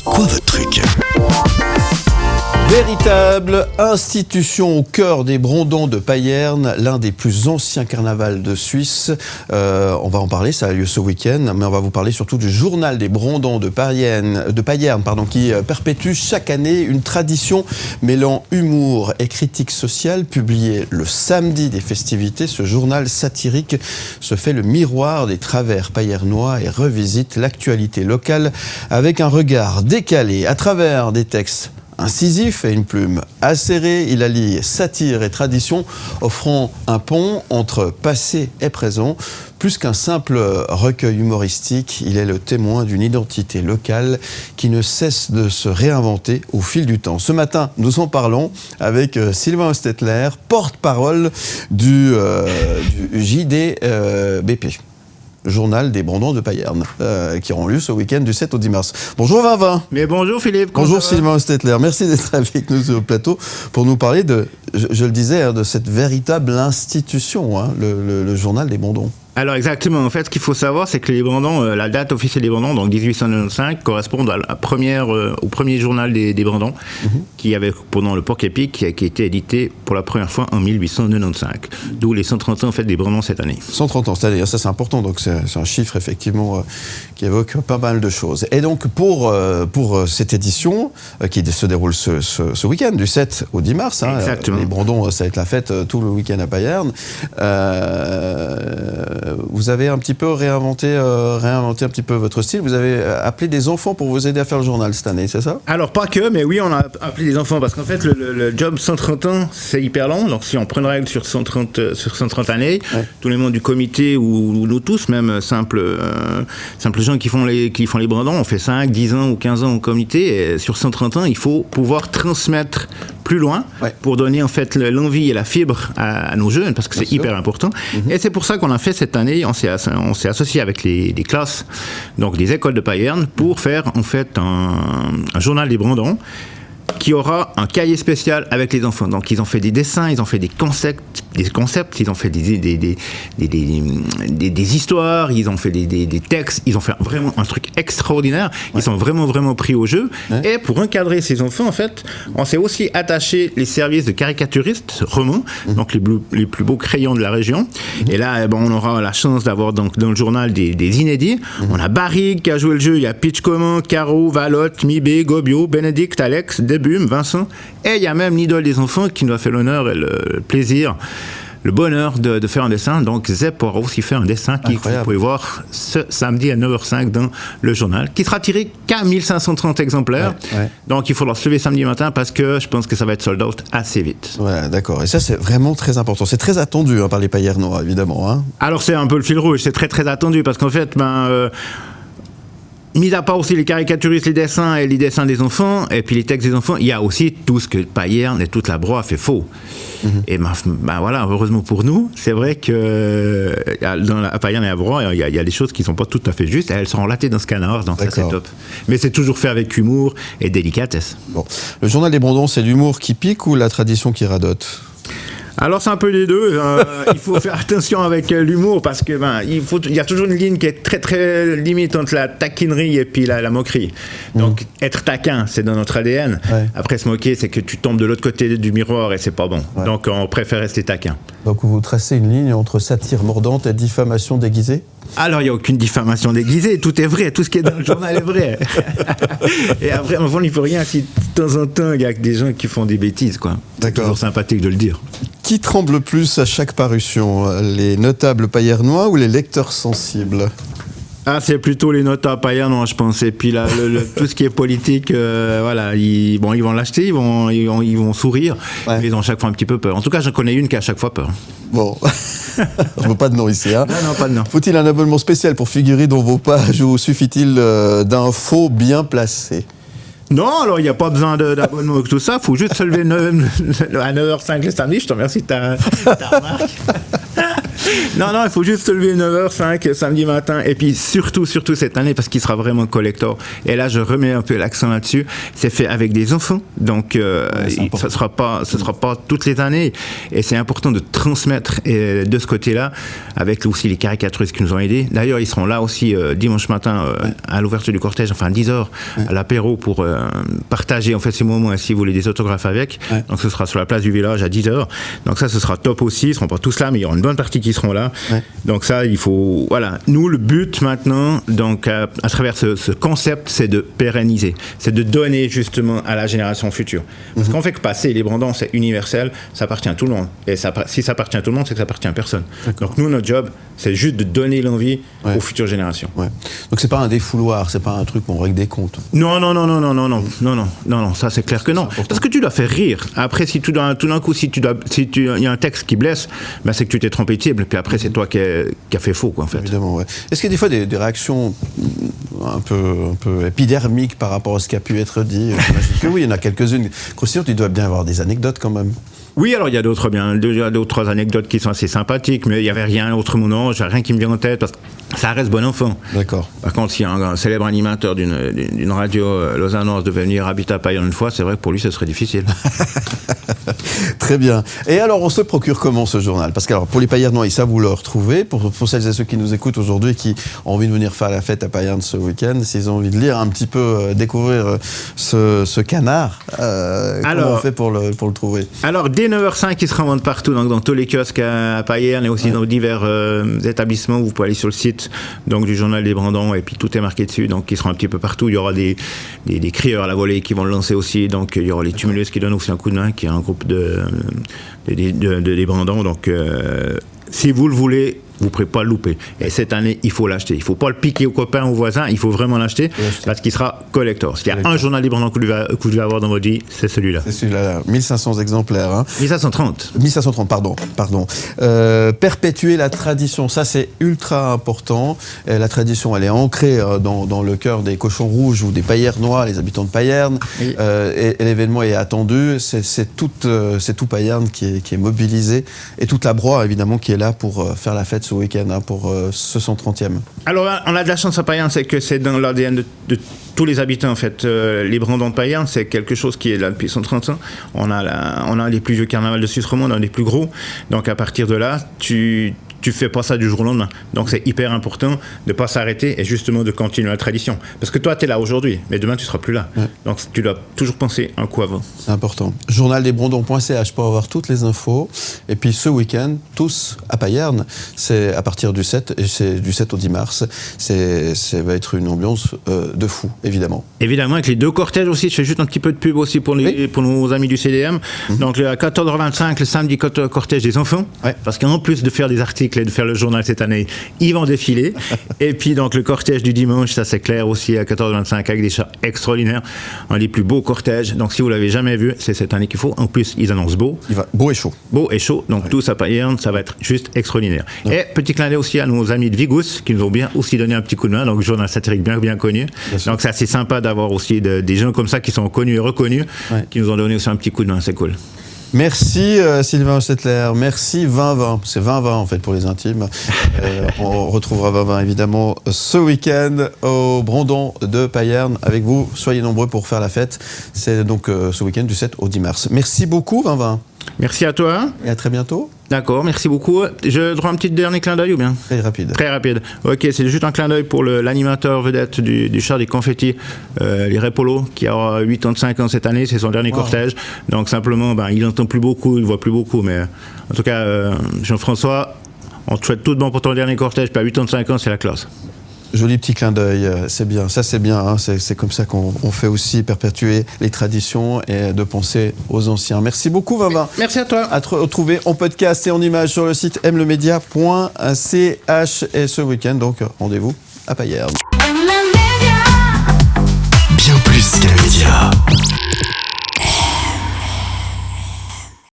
C'est quoi votre truc ? Véritable institution au cœur des Brandons de Payerne, l'un des plus anciens carnavals de Suisse. On va en parler, ça a lieu ce week-end, mais on va vous parler surtout du journal des Brandons de Payerne, qui perpétue chaque année une tradition mêlant humour et critique sociale. Publié le samedi des festivités, ce journal satirique se fait le miroir des travers payernois et revisite l'actualité locale avec un regard décalé à travers des textes incisif et une plume acérée. Il allie satire et tradition, offrant un pont entre passé et présent. Plus qu'un simple recueil humoristique, il est le témoin d'une identité locale qui ne cesse de se réinventer au fil du temps. Ce matin, nous en parlons avec Sylvain Ostetler, porte-parole du JDBP. Journal des Brandons de Payerne, qui auront lieu ce week-end du 7 au 10 mars. Bonjour Vinvin. Mais bonjour Philippe. Bonjour Sylvain Ostetler. Merci d'être avec nous au plateau pour nous parler de, je le disais, de cette véritable institution, le journal des Brandons. Alors exactement, en fait ce qu'il faut savoir c'est que les Brandons, la date officielle des Brandons, donc 1895, correspond à au premier journal des Brandons, qui avait pendant le Porc Épic, qui a été édité pour la première fois en 1895, d'où les 130 ans en fait, des Brandons cette année. 130 ans, c'est-à-dire ça c'est important, donc c'est un chiffre effectivement qui évoque pas mal de choses. Et donc pour cette édition qui se déroule ce week-end, du 7 au 10 mars, les Brandons, ça va être la fête tout le week-end à Payerne, vous avez un petit peu réinventé un petit peu votre style. Vous avez appelé des enfants pour vous aider à faire le journal cette année, c'est ça ? Alors pas que, mais oui, on a appelé des enfants parce qu'en fait le job 130 ans c'est hyper long. Donc si on prend une règle sur 130 années, tous les membres du comité ou nous tous, même simples gens qui font les Brandons, on fait 5, 10 ans ou 15 ans au comité. Et sur 130 ans, il faut pouvoir transmettre plus loin pour donner en fait l'envie et la fibre à nos jeunes parce que c'est hyper important. Et c'est pour ça qu'on a fait cette année, on s'est associé avec les classes, donc des écoles de Payerne, pour faire en fait un journal des Brandons qui aura un cahier spécial avec les enfants. Donc ils ont fait des dessins, ils ont fait des concepts, ils ont fait des histoires, ils ont fait des textes, ils ont fait vraiment un truc extraordinaire. Ils sont vraiment pris au jeu. Et pour encadrer ces enfants, en fait, on s'est aussi attaché les services de caricaturistes romans, donc les plus beaux crayons de la région. Et là, on aura la chance d'avoir donc dans le journal des inédits. On a Barrigue qui a joué le jeu, il y a Pitch Common, Caro, Valotte, Mibé, Gobio, Bénédicte, Alex, Début, Vincent, et il y a même l'idole des enfants qui nous a fait l'honneur et le plaisir, le bonheur de faire un dessin. Donc Zep pourra aussi faire un dessin que vous pouvez voir ce samedi à 9h05 dans le journal, qui sera tiré qu'à 1530 exemplaires. Donc il faudra se lever samedi matin parce que je pense que ça va être sold out assez vite. Ouais, d'accord. Et ça c'est vraiment très important. C'est très attendu par les Payernois, évidemment. Alors c'est un peu le fil rouge, c'est très attendu parce qu'en fait, mis à part aussi les caricaturistes, les dessins et les dessins des enfants, et puis les textes des enfants, il y a aussi tout ce que Payerne et toute la Broye fait faux. Et voilà, heureusement pour nous, c'est vrai que à Payerne et à Broye, il y a des choses qui ne sont pas tout à fait justes, et elles sont relatées dans ce canard, donc ça c'est top. Mais c'est toujours fait avec humour et délicatesse. Bon. Le journal des Brandons, c'est l'humour qui pique ou la tradition qui radote ? Alors c'est un peu les deux. Il faut faire attention avec l'humour parce que il y a toujours une ligne qui est très limite entre la taquinerie et puis la moquerie. Donc être taquin, c'est dans notre ADN. Après se moquer, c'est que tu tombes de l'autre côté du miroir et c'est pas bon. Donc on préfère rester taquin. Donc vous tracez une ligne entre satire mordante et diffamation déguisée ? Alors il n'y a aucune diffamation déguisée, tout est vrai, tout ce qui est dans le journal est vrai. Et après, il ne faut rien si de temps en temps il y a des gens qui font des bêtises, quoi. C'est toujours sympathique de le dire. Qui tremble le plus à chaque parution ? Les notables payernois ou les lecteurs sensibles ? C'est plutôt les notables payernois, je pense. Et puis là, tout ce qui est politique, ils vont l'acheter, ils vont sourire, mais ils ont chaque fois un petit peu peur. En tout cas, j'en connais une qui a à chaque fois peur. Bon, je ne veux pas de nom ici. Non, pas de nom. Faut-il un abonnement spécial pour figurer dans vos pages ou suffit-il d'infos bien placées ? Non, alors il n'y a pas besoin d'abonnement avec tout ça, il faut juste se lever à 9h05 le samedi, je te remercie de ta remarque. Non, il faut juste se lever 9h05 samedi matin. Et puis surtout cette année, parce qu'il sera vraiment collector. Et là, je remets un peu l'accent là-dessus. C'est fait avec des enfants. Donc, ça sera pas toutes les années. Et c'est important de transmettre de ce côté-là, avec aussi les caricaturistes qui nous ont aidés. D'ailleurs, ils seront là aussi dimanche matin à l'ouverture du cortège, enfin à 10h, à l'apéro, pour partager en fait ces moments, et si vous voulez des autographes avec. Donc, ce sera sur la place du village à 10h. Donc ça, ce sera top aussi. Ils ne seront pas tous là, mais il y aura une bonne partie qui seront là. Donc ça, il faut... Voilà. Nous, le but maintenant, donc à travers ce concept, c'est de pérenniser. C'est de donner justement à la génération future. Parce qu'on fait que passer, les Brandons, c'est universel, ça appartient à tout le monde. Et si ça appartient à tout le monde, c'est que ça appartient à personne. Donc nous, notre job, c'est juste de donner l'envie aux futures générations. Donc c'est pas un défouloir, c'est pas un truc où on règle des comptes. Non, ça c'est clair que non. Parce que tu dois faire rire. Après, si tout d'un coup, il y a un texte qui blesse, ben c'est que tu t'es trompé de cible. Puis après, c'est toi qui a fait faux, quoi, en fait. Évidemment, ouais. Est-ce qu'il y a des fois des réactions un peu épidermiques par rapport à ce qui a pu être dit? J'imagine que oui, il y en a quelques-unes croustillantes. Il doit bien y avoir des anecdotes quand même. Oui, alors il y a d'autres anecdotes qui sont assez sympathiques, mais il n'y avait rien autrement, non, j'ai rien qui me vient en tête, parce que ça reste bon enfant. D'accord. Par contre, si un célèbre animateur d'une radio lausannoise devait venir habiter à Payerne une fois, c'est vrai que pour lui, ce serait difficile. Très bien. Et alors, on se procure comment ce journal? Parce que alors, pour les Payernois, ils savent où le retrouver. Pour celles et ceux qui nous écoutent aujourd'hui, qui ont envie de venir faire la fête à Payerne ce week-end, s'ils ont envie de lire un petit peu, découvrir ce canard, comment on fait pour le trouver? Alors, dès 9h05, il sera en vente partout, donc dans tous les kiosques à Payerne et aussi dans divers établissements. Vous pouvez aller sur le site donc, du Journal des Brandons, et puis tout est marqué dessus, donc il sera un petit peu partout. Il y aura des crieurs à la volée qui vont le lancer aussi, donc il y aura les Tumulus qui donnent aussi un coup de main, qui est un groupe des Brandons. Donc, si vous le voulez, vous ne pourrez pas le louper. Et cette année, il faut l'acheter. Il ne faut pas le piquer aux copains, aux voisins, il faut vraiment l'acheter parce qu'il sera collector. S'il y a un journal des Brandons que vous devez avoir dans votre vie, c'est celui-là. C'est celui-là, 1500 exemplaires. Hein. 1530. 1530, pardon. Perpétuer la tradition, ça c'est ultra important. La tradition, elle est ancrée dans le cœur des cochons rouges ou des Payernois, les habitants de Payerne. Oui. Et l'événement est attendu. C'est tout Payerne qui est mobilisé. Et toute la Broye, évidemment, qui est là pour faire la fête ce week-end, pour ce 130e. Alors, on a de la chance à Payerne, c'est que c'est dans l'ADN de tous les habitants, en fait. Les Brandons de Payerne, c'est quelque chose qui est là depuis 130 ans. On a les plus vieux carnavals de Suisse romande, on a les plus gros. Donc, à partir de là, tu fais pas ça du jour au lendemain. Donc, c'est hyper important de ne pas s'arrêter et justement de continuer la tradition. Parce que toi, tu es là aujourd'hui, mais demain, tu seras plus là. Ouais. Donc, tu dois toujours penser un coup avant. C'est important. Journaldesbrandons.ch pour avoir toutes les infos. Et puis, ce week-end, tous à Payerne, c'est à partir du 7, et c'est du 7 au 10 mars. Ça va être une ambiance de fou, évidemment. Évidemment, avec les deux cortèges aussi. Je fais juste un petit peu de pub aussi pour nos amis du CDM. Donc, à 14h25, le samedi, cortège des enfants. Ouais. Parce qu'en plus de faire des articles et de faire le journal cette année, ils vont défiler. Et puis donc le cortège du dimanche, ça c'est clair aussi à 14h25 avec des chars extraordinaires, un des plus beaux cortèges. Donc si vous l'avez jamais vu, c'est cette année qu'il faut. En plus, ils annoncent beau. Beau et chaud. Beau et chaud. Donc tous à Payerne, ça va être juste extraordinaire. Ouais. Et petit clin d'œil aussi à nos amis de Vigous qui nous ont bien aussi donné un petit coup de main. Donc journal satirique bien connu. Donc c'est assez sympa d'avoir aussi des gens comme ça qui sont connus et reconnus, qui nous ont donné aussi un petit coup de main. C'est cool. Merci Sylvain Hostetler, merci 2020, c'est 2020 en fait pour les intimes. On retrouvera 2020 évidemment ce week-end au Brandon de Payerne avec vous. Soyez nombreux pour faire la fête. C'est donc ce week-end du 7 au 10 mars. Merci beaucoup 2020. Merci à toi. Et à très bientôt. D'accord, merci beaucoup. Je droit un petit dernier clin d'œil ou bien? Très rapide. Très rapide. Ok, c'est juste un clin d'œil pour l'animateur vedette du char des confettis, les Repolo, qui a 85 ans cette année, c'est son dernier cortège. Donc simplement, il n'entend plus beaucoup, il ne voit plus beaucoup, mais en tout cas, Jean-François, on te souhaite tout de bon pour ton dernier cortège, puis à 85 ans, c'est la classe. Joli petit clin d'œil, c'est bien, ça c'est bien, hein. C'est comme ça qu'on fait aussi perpétuer les traditions et de penser aux anciens. Merci beaucoup 2020. Merci à toi. À retrouver en podcast et en image sur le site mlemedia.ch et ce week-end donc rendez-vous à Payerne.